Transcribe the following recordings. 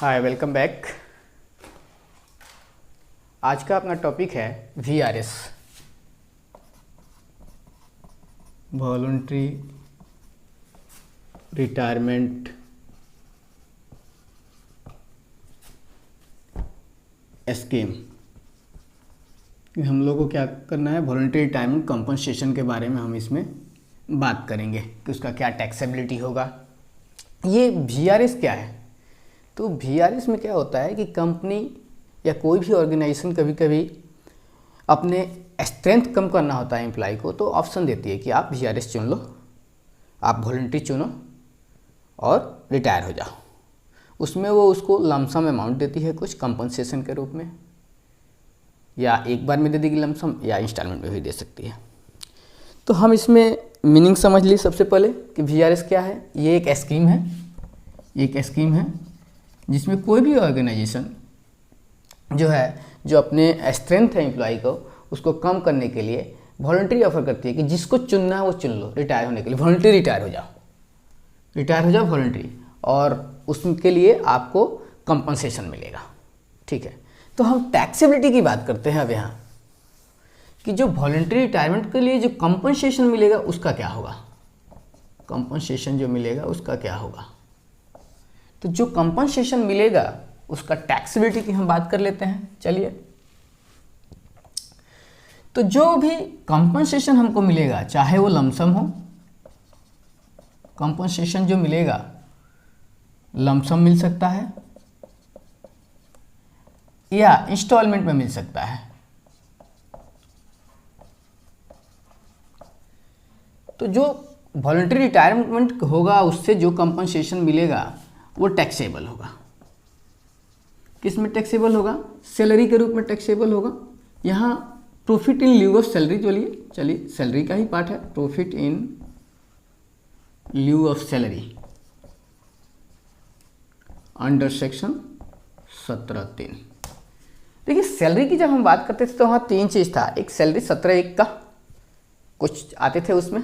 हाय, welcome back. आज का अपना टॉपिक है VRS, वॉलंटरी रिटायरमेंट स्कीम। हम लोग को क्या करना है, वॉलंटरी रिटायरमेंट कंपनसेशन के बारे में हम इसमें बात करेंगे कि उसका क्या टैक्सेबिलिटी होगा। ये VRS क्या है? तो VRS में क्या होता है कि कंपनी या कोई भी ऑर्गेनाइजेशन कभी कभी अपने स्ट्रेंथ कम करना होता है एम्प्लॉय को, तो ऑप्शन देती है कि आप VRS चुन लो, आप वॉलंटरी चुनो और रिटायर हो जाओ। उसमें वो उसको लमसम अमाउंट देती है कुछ कंपनसेशन के रूप में, या एक बार में दे देगी लमसम, या इंस्टॉलमेंट में भी दे सकती है। तो हम इसमें मीनिंग समझ ली सबसे पहले कि VRS क्या है। ये एक स्कीम है, एक स्कीम है जिसमें कोई भी ऑर्गेनाइजेशन जो अपने स्ट्रेंथ है एम्प्लॉय को, उसको कम करने के लिए वॉलंटरी ऑफर करती है कि जिसको चुनना है वो चुन लो रिटायर होने के लिए। वॉलंटरी रिटायर हो जाओ वॉलंटरी, और उसके लिए आपको कंपनसेशन मिलेगा। ठीक है, तो हम टैक्सेबिलिटी की बात करते हैं अब यहाँ, कि जो वॉलंटरी रिटायरमेंट के लिए जो कंपनसेशन मिलेगा उसका क्या होगा। कंपनसेशन जो मिलेगा उसका क्या होगा, तो जो कंपनसेशन मिलेगा उसका टैक्सेबिलिटी की हम बात कर लेते हैं। चलिए, तो जो भी कंपनसेशन हमको मिलेगा, चाहे वो लमसम हो, कंपनसेशन जो मिलेगा लमसम मिल सकता है या इंस्टॉलमेंट में मिल सकता है। तो जो वॉलंटरी रिटायरमेंट होगा उससे जो कंपनसेशन मिलेगा वो टैक्सेबल होगा। किस में टैक्सेबल होगा? सैलरी के रूप में टैक्सेबल होगा। यहाँ profit in lieu of salary, चलिए सैलरी का ही पार्ट है, profit in lieu of salary under section 17(3). देखिए, सैलरी की जब हम बात करते थे तो वहाँ तीन चीज़ था। एक सैलरी 17(1) का कुछ आते थे उसमें,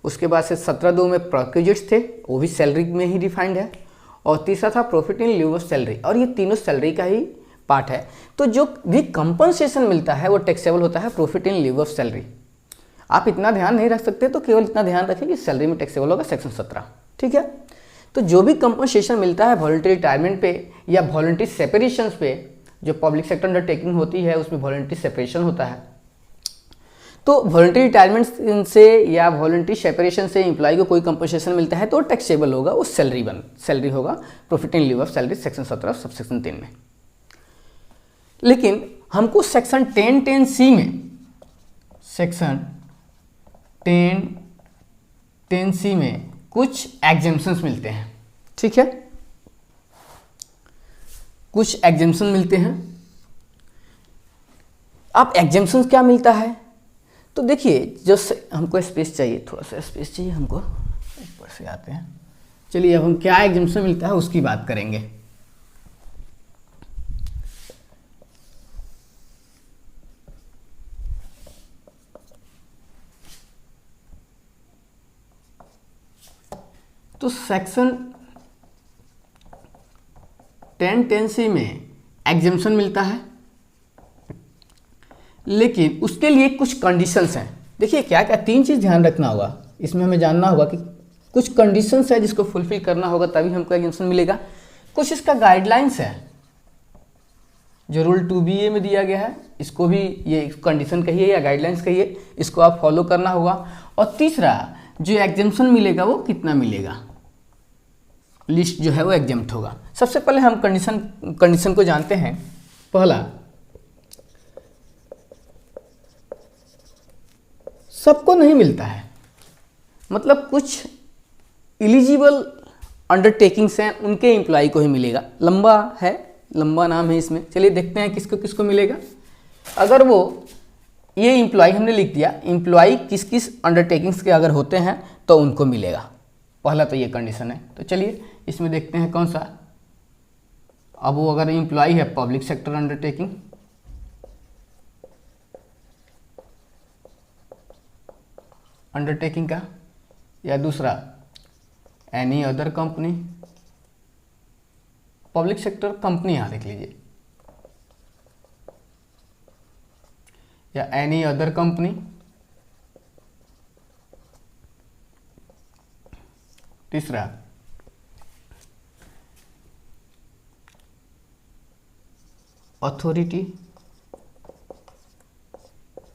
उसके बाद से 17(2) में प्रोक्यूजिट्स थे, वो भी सैलरी में ही डिफाइंड है, और तीसरा था profit in lieu of salary, और ये तीनों सैलरी का ही पार्ट है। तो जो भी कंपनसेशन मिलता है वो टैक्सेबल होता है profit in lieu of salary. आप इतना ध्यान नहीं रख सकते, तो केवल इतना ध्यान रखें कि सैलरी में टैक्सेबल होगा सेक्शन 17। ठीक है, तो जो भी कंपनसेशन मिलता है वॉलंटरी रिटायरमेंट पे या वॉलंटरी सेपरेशन पे, जो पब्लिक सेक्टर अंडरटेकिंग होती है उसमें वॉलंटरी सेपरेशन होता है, तो वॉलंटरी रिटायरमेंट से या वॉलंटरी सेपरेशन से एम्प्लॉय को कोई कंपनसेशन मिलता है तो टैक्सेबल होगा, वो सैलरी होगा profit in lieu of salary section 17 subsection 3 में। लेकिन हमको सेक्शन 10(10)(c) में, सेक्शन 10(10)(c) में कुछ एग्जेम्पशंस मिलते हैं। ठीक है, कुछ एग्जेम्पशन मिलते हैं। अब एग्जेम्पशंस क्या मिलता है, तो देखिए, जो हमको स्पेस चाहिए, थोड़ा सा स्पेस चाहिए हमको, ऊपर से आते हैं। चलिए, अब हम क्या एग्जेम्पशन मिलता है उसकी बात करेंगे। तो सेक्शन 10(10)(c) में एग्जेम्पशन मिलता है, लेकिन उसके लिए कुछ कंडीशंस हैं। देखिए, क्या क्या तीन चीज़ ध्यान रखना होगा इसमें, हमें जानना होगा कि कुछ कंडीशंस है जिसको फुलफिल करना होगा तभी हमको एग्जेम्पशन मिलेगा। कुछ इसका गाइडलाइंस है जो रूल 2BA में दिया गया है, इसको भी ये कंडीशन कहिए या गाइडलाइंस कहिए, इसको आप फॉलो करना होगा। और तीसरा, जो एग्जेम्पशन मिलेगा वो कितना मिलेगा, लिस्ट जो है वो एग्जेम्प्ट होगा। सबसे पहले हम कंडीशन को जानते हैं। पहला, सबको नहीं मिलता है, मतलब कुछ एलिजिबल अंडरटेकिंग्स हैं उनके एम्प्लॉय को ही मिलेगा। लंबा है, लंबा नाम है इसमें। चलिए देखते हैं किसको किसको मिलेगा। अगर वो ये एम्प्लॉय हमने लिख दिया, एम्प्लॉय किस किस अंडरटेकिंग्स के अगर होते हैं तो उनको मिलेगा। पहला तो ये कंडीशन है। तो चलिए इसमें देखते हैं कौन सा। अब वो अगर एम्प्लॉय है पब्लिक सेक्टर अंडरटेकिंग का, या दूसरा any other company public sector company यहाँ लिख लीजिए, या एनी अदर कंपनी तीसरा अथॉरिटी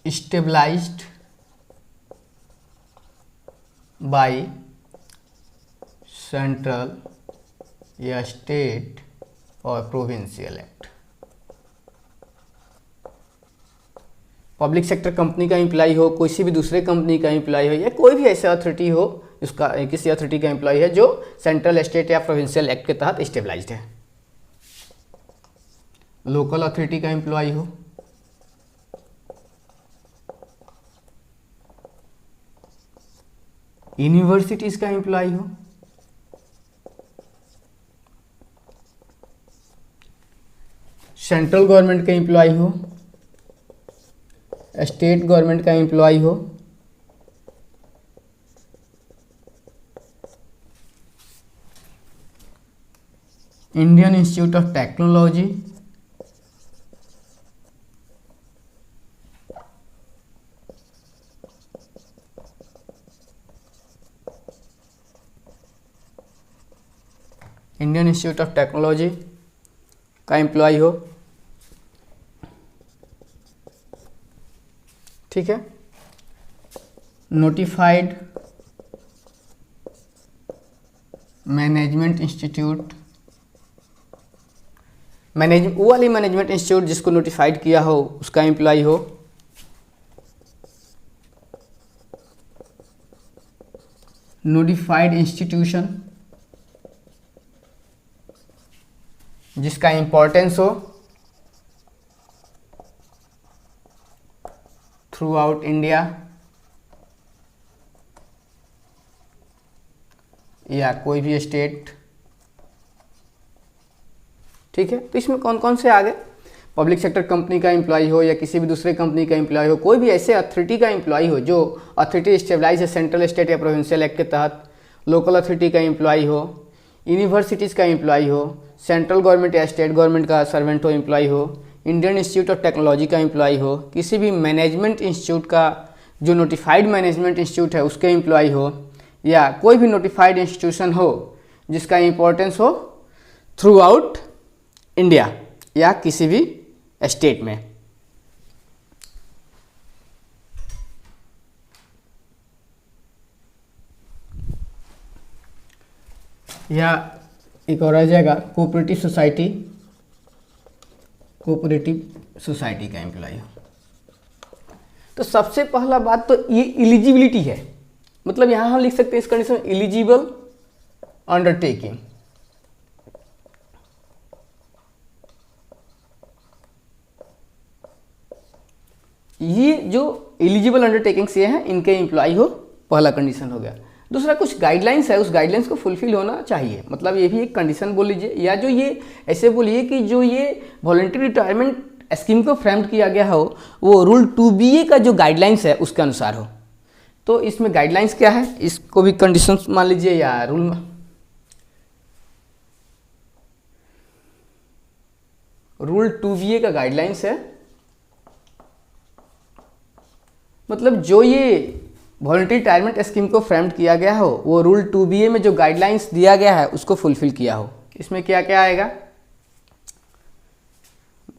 स्टेबलाइज्ड बाय सेंट्रल या स्टेट और provincial act. Public sector company का एम्प्लॉय हो, किसी भी दूसरे कंपनी का एम्प्लॉय हो, या कोई भी ऐसा अथॉरिटी हो, उसका किसी अथॉरिटी का एम्प्लॉय है जो सेंट्रल, स्टेट या प्रोविंशियल एक्ट के तहत स्टेबलाइज्ड है। लोकल अथॉरिटी का एम्प्लॉय हो, यूनिवर्सिटीज का एम्प्लॉय हो, सेंट्रल गवर्नमेंट का एम्प्लॉय हो, स्टेट गवर्नमेंट का एम्प्लॉय हो, Indian institute of technology, Indian institute of technology का एम्प्लॉय हो, ठीक है। नोटिफाइड मैनेजमेंट इंस्टीट्यूट, वो वाली मैनेजमेंट इंस्टीट्यूट जिसको नोटिफाइड किया हो उसका एम्प्लॉय हो, नोटिफाइड इंस्टीट्यूशन जिसका इम्पोर्टेंस हो थ्रू आउट इंडिया, या कोई भी स्टेट, ठीक है। तो इसमें कौन कौन से आ गए? पब्लिक सेक्टर कंपनी का एम्प्लॉय हो, या किसी भी दूसरे कंपनी का एम्प्लॉय हो, कोई भी ऐसे अथॉरिटी का एम्प्लॉय हो जो अथॉरिटी स्टेबलाइज है सेंट्रल, स्टेट या प्रोविंशियल एक्ट के तहत, लोकल अथॉरिटी का एम्प्लॉय हो, यूनिवर्सिटीज़ का एम्प्लॉय हो, सेंट्रल गवर्नमेंट या स्टेट गवर्नमेंट का सर्वेंट हो, एम्प्लॉय हो, इंडियन इंस्टीट्यूट ऑफ टेक्नोलॉजी का एम्प्लॉय हो, किसी भी मैनेजमेंट इंस्टीट्यूट का जो नोटिफाइड मैनेजमेंट इंस्टीट्यूट है उसके एम्प्लॉय हो, या कोई भी नोटिफाइड इंस्टीट्यूशन हो जिसका इम्पोर्टेंस हो थ्रू आउट इंडिया या किसी भी स्टेट में। या एक और आ जाएगा कोऑपरेटिव सोसाइटी का एम्प्लॉय हो। तो सबसे पहला बात तो ये एलिजिबिलिटी है, मतलब यहां हम लिख सकते हैं इस कंडीशन एलिजिबल अंडरटेकिंग। ये जो एलिजिबल अंडरटेकिंग्स ये हैं इनके एम्प्लॉय हो, पहला कंडीशन हो गया। दूसरा कुछ गाइडलाइंस है, उस गाइडलाइंस को फुलफिल होना चाहिए, मतलब ये भी एक कंडीशन बोल लीजिए, या जो ये ऐसे बोलिए कि जो ये वॉलंटरी रिटायरमेंट स्कीम को फ्रेम किया गया हो वो रूल 2BA का जो गाइडलाइंस है उसके अनुसार हो। तो इसमें गाइडलाइंस क्या है, इसको भी कंडीशन मान लीजिए या रूल। रूल 2BA का गाइडलाइंस है, मतलब जो ये वॉलंटरी रिटायरमेंट स्कीम को फ्रेम किया गया हो वो रूल 2BA में जो गाइडलाइंस दिया गया है उसको फुलफिल किया हो। इसमें क्या क्या आएगा,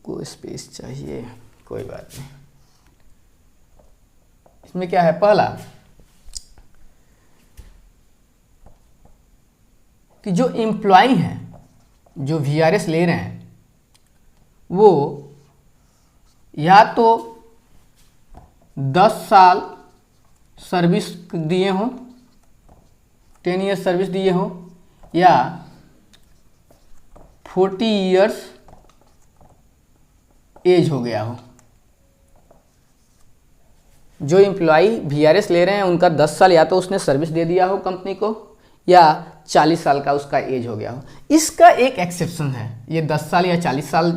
को स्पेस चाहिए, कोई बात नहीं। इसमें क्या है, पहला कि जो एम्प्लॉय हैं जो VRS ले रहे हैं वो या तो 10 साल सर्विस दिए हों, 10 ईयर्स सर्विस दिए हों, या 40 ईयर्स एज हो गया हो। जो एम्प्लॉय VRS ले रहे हैं उनका 10 साल या तो उसने सर्विस दे दिया हो कंपनी को, या 40 साल का उसका एज हो गया हो। इसका एक एक्सेप्शन है, ये 10 साल या 40 साल,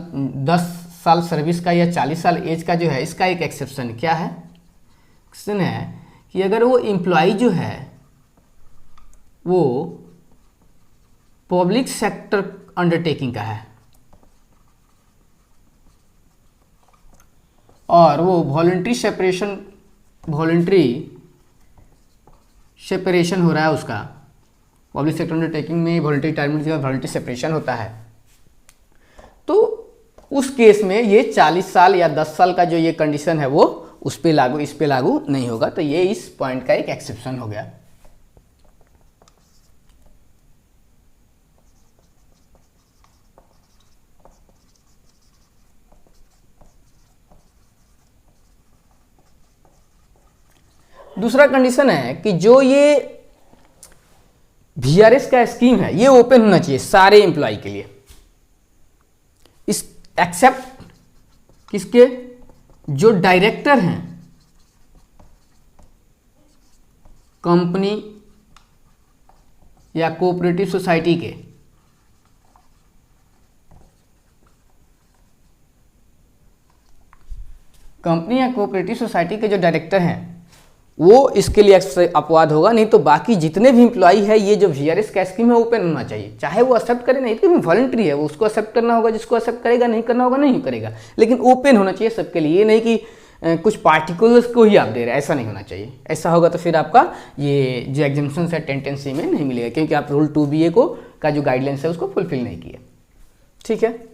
10 साल सर्विस का या 40 साल एज का जो है इसका एक एक्सेप्शन क्या है, एक्सेप्शन है कि अगर वो एम्प्लॉय जो है वो पब्लिक सेक्टर अंडरटेकिंग का है और वो वॉलंटरी सेपरेशन हो रहा है उसका। पब्लिक सेक्टर अंडरटेकिंग में वॉलंटरी रिटायरमेंट के बाद वॉलंटरी सेपरेशन होता है, तो उस केस में ये 40 साल या 10 साल का जो ये कंडीशन है वो उस पे लागू, इस पे लागू नहीं होगा। तो ये इस पॉइंट का एक एक्सेप्शन हो गया। दूसरा कंडीशन है कि जो ये वीआरएस का स्कीम है ये ओपन होना चाहिए सारे एम्प्लॉय के लिए, इस एक्सेप्ट किसके, जो डायरेक्टर हैं कंपनी या कोऑपरेटिव सोसाइटी के। कंपनी या कोऑपरेटिव सोसाइटी के जो डायरेक्टर हैं वो इसके लिए अपवाद होगा, नहीं तो बाकी जितने भी एम्प्लॉई है ये जो वीआरएस का स्कीम है ओपन होना चाहिए, चाहे वो एक्सेप्ट करे नहीं, क्योंकि वॉलंटरी है, वो उसको एक्सेप्ट करना होगा, जिसको एक्सेप्ट करेगा, नहीं करना होगा नहीं करेगा, लेकिन ओपन होना चाहिए सबके लिए। ये नहीं कि कुछ पार्टिकुलर्स को ही आप दे रहे हैं, ऐसा नहीं होना चाहिए। ऐसा होगा तो फिर आपका ये जो एग्जाम्पशन है 1010C में नहीं मिलेगा, क्योंकि आप रूल 2BA को का जो गाइडलाइंस है उसको फुलफिल नहीं किया। ठीक है,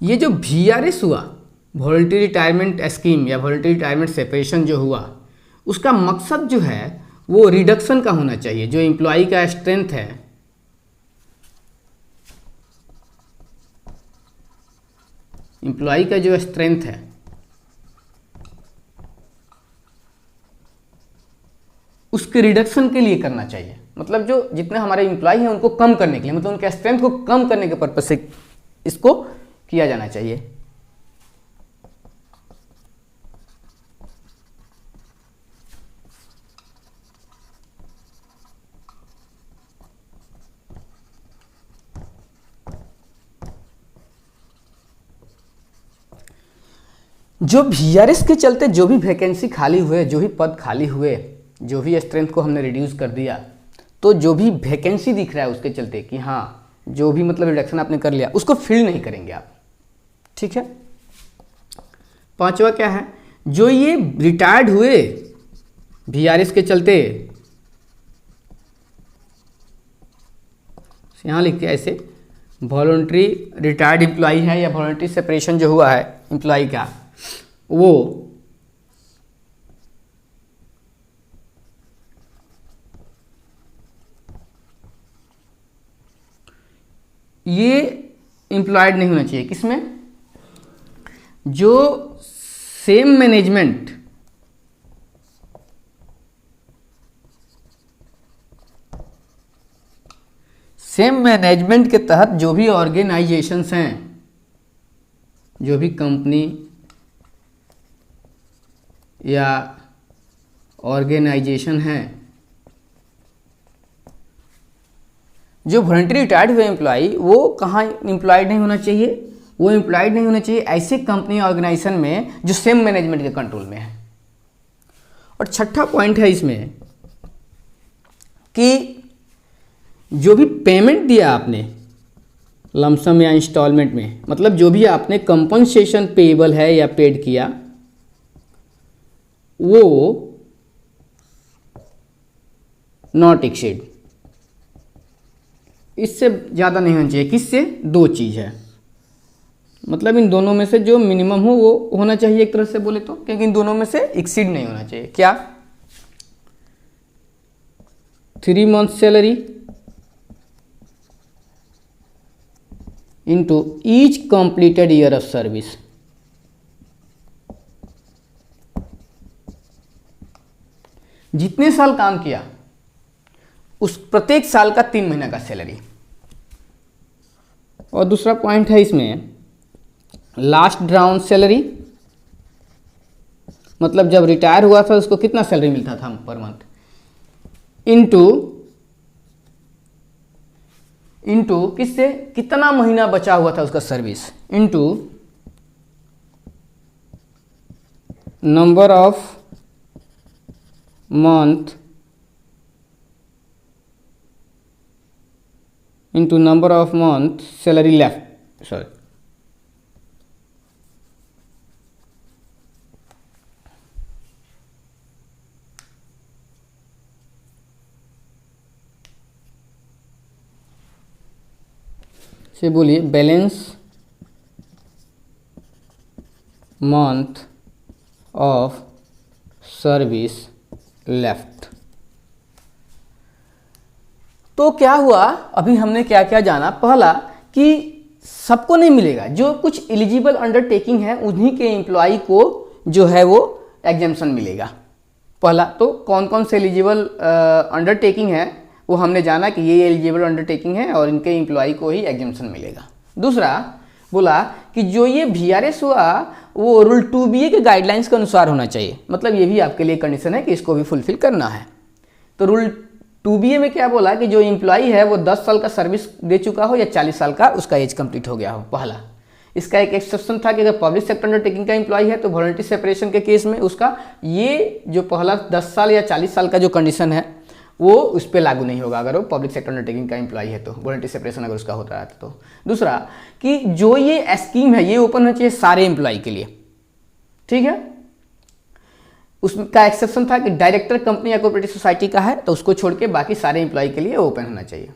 ये जो वीआरएस हुआ, वॉलंटरी रिटायरमेंट स्कीम या वॉलंटरी रिटायरमेंट सेपरेशन जो हुआ, उसका मकसद जो है वो रिडक्शन का होना चाहिए। जो एम्प्लॉय का स्ट्रेंथ है, एम्प्लॉय का जो स्ट्रेंथ है उसके रिडक्शन के लिए करना चाहिए। मतलब जो जितने हमारे एम्प्लॉय हैं उनको कम करने के लिए, मतलब उनके स्ट्रेंथ को कम करने के पर्पज से इसको किया जाना चाहिए। जो वीआरएस के चलते जो भी वैकेंसी खाली हुए, जो भी पद खाली हुए, जो भी स्ट्रेंथ को हमने रिड्यूस कर दिया, तो जो भी वैकेंसी दिख रहा है उसके चलते कि हाँ जो भी मतलब रिडक्शन आपने कर लिया उसको फिल नहीं करेंगे आप। ठीक है, पांचवा क्या है, जो ये रिटायर्ड हुए वीआरएस के चलते, यहां लिखते हैं ऐसे, वॉलंटरी रिटायर्ड एम्प्लॉय है या वॉलंटरी सेपरेशन जो हुआ है एम्प्लॉय का, वो ये एम्प्लॉयड नहीं होना चाहिए। किसमें, जो सेम मैनेजमेंट के तहत जो भी ऑर्गेनाइजेशंस हैं, जो भी कंपनी या ऑर्गेनाइजेशन है, जो वॉलंटरी रिटायर्ड हुए एम्प्लॉय वो कहाँ एम्प्लॉयड नहीं होना चाहिए, वो एम्प्लॉयड नहीं होना चाहिए ऐसे कंपनी ऑर्गेनाइजेशन में जो सेम मैनेजमेंट के कंट्रोल में है। और छठा पॉइंट है इसमें कि जो भी पेमेंट दिया आपने लमसम या इंस्टॉलमेंट में, मतलब जो भी आपने कंपनसेशन पेएबल है या पेड किया, वो नॉट एक्सीड, इससे ज़्यादा नहीं होना चाहिए। किससे, दो चीज़ है, मतलब इन दोनों में से जो मिनिमम हो वो होना चाहिए एक तरह से बोले तो, क्योंकि इन दोनों में से एक्सीड नहीं होना चाहिए। क्या, 3 month salary into each completed year of service. जितने साल काम किया उस प्रत्येक साल का 3 महीना का सैलरी। और दूसरा पॉइंट है इसमें लास्ट ड्राउन सैलरी, मतलब जब रिटायर हुआ था उसको कितना सैलरी मिलता था पर मंथ, इनटू किससे, कितना महीना बचा हुआ था उसका service, into number of month into number of month salary left, sorry, से बोलिए balance month of service left. तो क्या हुआ, अभी हमने क्या क्या जाना, पहला कि सबको नहीं मिलेगा, जो कुछ एलिजिबल अंडरटेकिंग है उन्हीं के एम्प्लॉय को जो है वो एग्जेम्पशन मिलेगा। पहला तो कौन कौन से एलिजिबल अंडरटेकिंग है वो हमने जाना कि ये एलिजिबल अंडरटेकिंग है और इनके एम्प्लॉय को ही एग्जेम्पशन मिलेगा। दूसरा बोला कि जो ये VRS हुआ वो रूल 2BA के गाइडलाइंस के अनुसार होना चाहिए, मतलब ये भी आपके लिए कंडीशन है कि इसको भी फुलफिल करना है। तो रूल 2BA में क्या बोला कि जो एम्प्लॉय है वो 10 साल का सर्विस दे चुका हो या 40 साल का उसका एज कंप्लीट हो गया हो। पहला इसका एक एक्सेप्शन था कि अगर पब्लिक सेक्टर अंडरटेकिंग का एम्प्लॉय है तो वॉलंटरी सेपरेशन के केस में उसका ये जो पहला 10 साल या 40 साल का जो कंडीशन है वो उस पर लागू नहीं होगा अगर वो पब्लिक सेक्टर अंडरटेकिंग का एम्प्लॉय है, तो वॉलंटरी सेपरेशन अगर उसका होता है तो। दूसरा कि जो ये स्कीम है ये ओपन होना चाहिए सारे एम्प्लॉय के लिए, ठीक है। उसका एक्सेप्शन था कि डायरेक्टर कंपनी या कोऑपरेटिव सोसाइटी का है तो उसको छोड़ के बाकी सारे एम्प्लॉय के लिए ओपन होना चाहिए।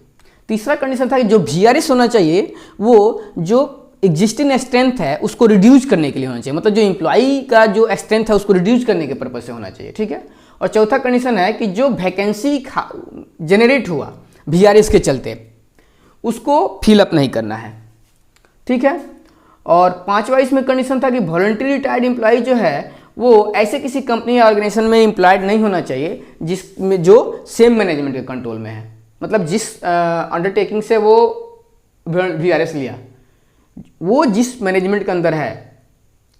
तीसरा कंडीशन था कि जो VRS होना चाहिए वो जो एग्जिस्टिंग स्ट्रेंथ है उसको रिड्यूस करने के लिए होना चाहिए, मतलब जो एम्प्लॉय का जो स्ट्रेंथ है उसको रिड्यूस करने के पर्पज से होना चाहिए, ठीक है। और चौथा कंडीशन है कि जो वैकेंसी जनरेट हुआ VRS के चलते उसको फिलअप नहीं करना है, ठीक है। और पांचवा इसमें कंडीशन था कि वॉलंटरी रिटायर्ड एम्प्लॉय जो है वो ऐसे किसी कंपनी या ऑर्गेनाइजेशन में एम्प्लॉयड नहीं होना चाहिए जिसमें जो सेम मैनेजमेंट के कंट्रोल में है, मतलब जिस अंडरटेकिंग से वो VRS लिया वो जिस मैनेजमेंट के अंदर है,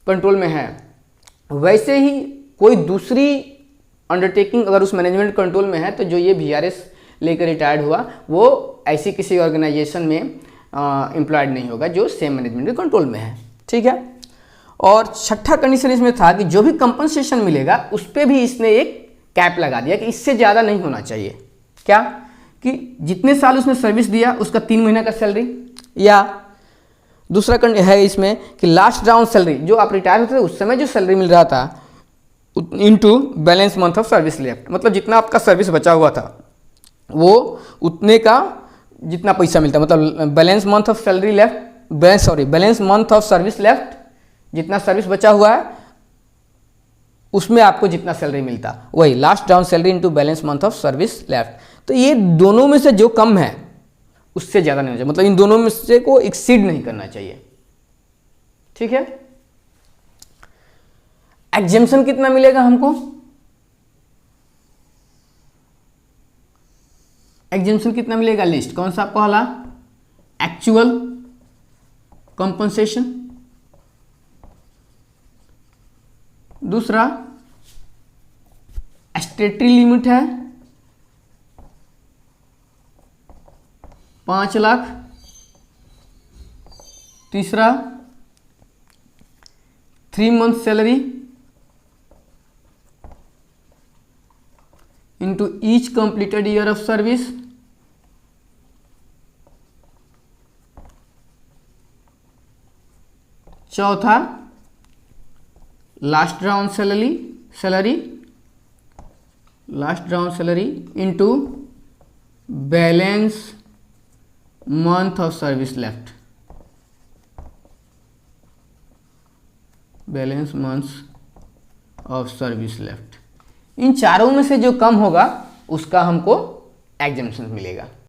कंट्रोल में है, वैसे ही कोई दूसरी अंडरटेकिंग अगर उस मैनेजमेंट कंट्रोल में है तो जो ये VRS लेकर रिटायर्ड हुआ वो ऐसी किसी ऑर्गेनाइजेशन में एम्प्लॉयड नहीं होगा जो सेम मैनेजमेंट के कंट्रोल में है, ठीक है। और छठा कंडीशन इसमें था कि जो भी कंपनसेशन मिलेगा उस पर भी इसने एक कैप लगा दिया कि इससे ज़्यादा नहीं होना चाहिए। क्या कि जितने साल उसने सर्विस दिया उसका 3 महीने का सैलरी, या दूसरा है इसमें कि लास्ट राउंड सैलरी जो आप रिटायर होते थे उस समय जो सैलरी मिल रहा था into balance month of service left, मतलब जितना आपका सर्विस बचा हुआ था वो उतने का जितना पैसा मिलता, मतलब balance month of salary left balance month of service left, जितना सर्विस बचा हुआ है उसमें आपको जितना सैलरी मिलता वही last down salary into balance month of service left. तो ये दोनों में से जो कम है उससे ज़्यादा नहीं होना चाहिए, मतलब इन दोनों में से को एक्सीड नहीं करना चाहिए, ठीक है। एग्जेम्पशन कितना मिलेगा हमको, एग्जेम्पशन कितना मिलेगा, लिस्ट कौन सा, पहला एक्चुअल कंपनसेशन, दूसरा स्टेटरी लिमिट है 5 लाख, तीसरा 3 month salary into each completed year of service, चौथा last round salary into balance month of service left, balance month of service left. इन चारों में से जो कम होगा उसका हमको एग्जेम्पशन मिलेगा।